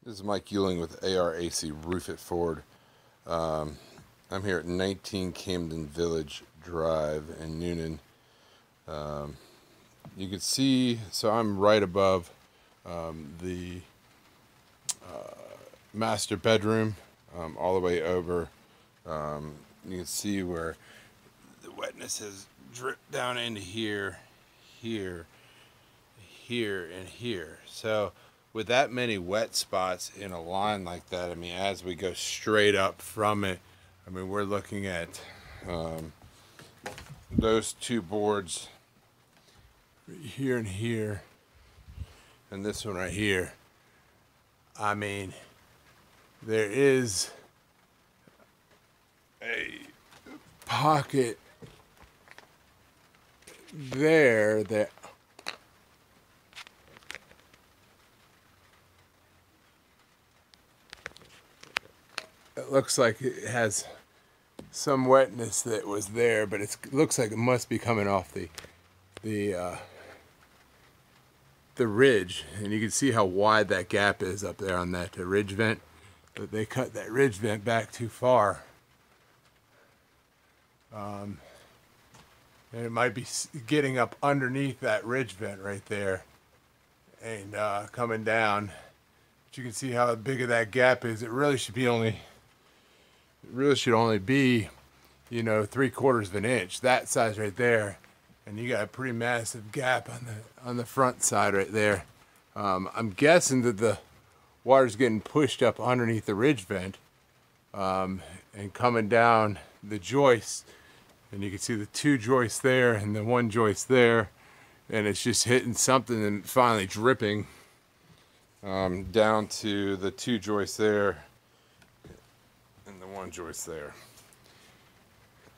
This is Mike Euling with ARAC Roof It Forward. I'm here at 19 Camden Village Drive in Noonan. You can see, so I'm right above the master bedroom, all the way over. You can see where the wetness has dripped down into here, here, here, and here. So with that many wet spots in a line like that, I mean, as we go straight up from it, I mean, we're looking at those two boards here and here, and this one right here. I mean, there is a pocket there that it looks like it has some wetness that was there, but it looks like it must be coming off the ridge, and you can see how wide that gap is up there on that ridge vent. But they cut that ridge vent back too far, and it might be getting up underneath that ridge vent right there and coming down. But you can see how big of that gap is. It really should only be, you know, 3/4 of an inch, that size right there, and you got a pretty massive gap on the front side right there. I'm guessing that the water's getting pushed up underneath the ridge vent and coming down the joist, and you can see the two joists there and the one joist there, and it's just hitting something and finally dripping down to the two joists there and the one joist there,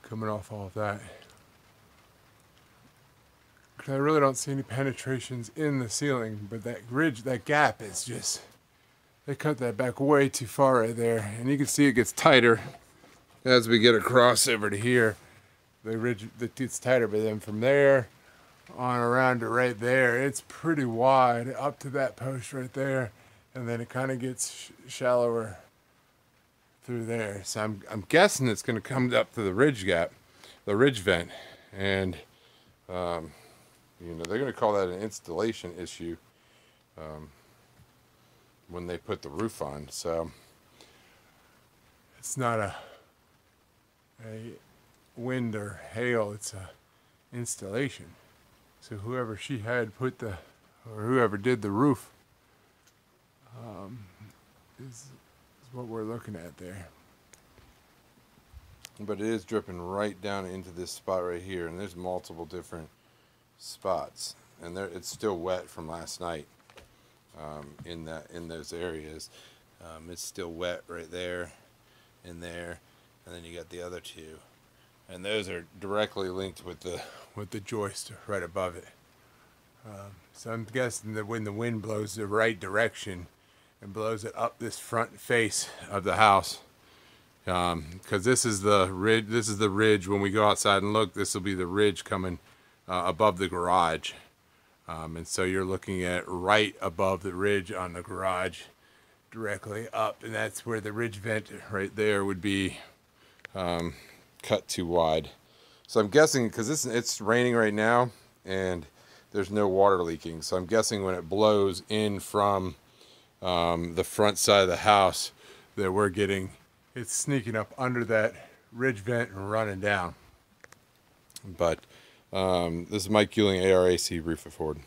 coming off all of that. I really don't see any penetrations in the ceiling, but that ridge, that gap is just, they cut that back way too far right there, and you can see it gets tighter as we get across over to here. The ridge, it gets tighter, but then from there on around to right there, it's pretty wide up to that post right there, and then it kind of gets shallower through there. So I'm guessing it's going to come up to the ridge gap, the ridge vent, and you know, they're going to call that an installation issue when they put the roof on. So it's not a wind or hail, it's a installation. So whoever she had put or whoever did the roof is what we're looking at there. But it is dripping right down into this spot right here, and there's multiple different spots, and it's still wet from last night in those areas. It's still wet right there, in there, and then you got the other two, and those are directly linked with the joist right above it. So I'm guessing that when the wind blows the right direction and blows it up this front face of the house, because this is the ridge. When we go outside and look, this will be the ridge coming above the garage, and so you're looking at right above the ridge on the garage, directly up, and that's where the ridge vent right there would be cut too wide. So I'm guessing, because it's raining right now and there's no water leaking, so I'm guessing when it blows in from the front side of the house, that it's sneaking up under that ridge vent and running down. But this is Mike Euling, ARAC Roof It Forward.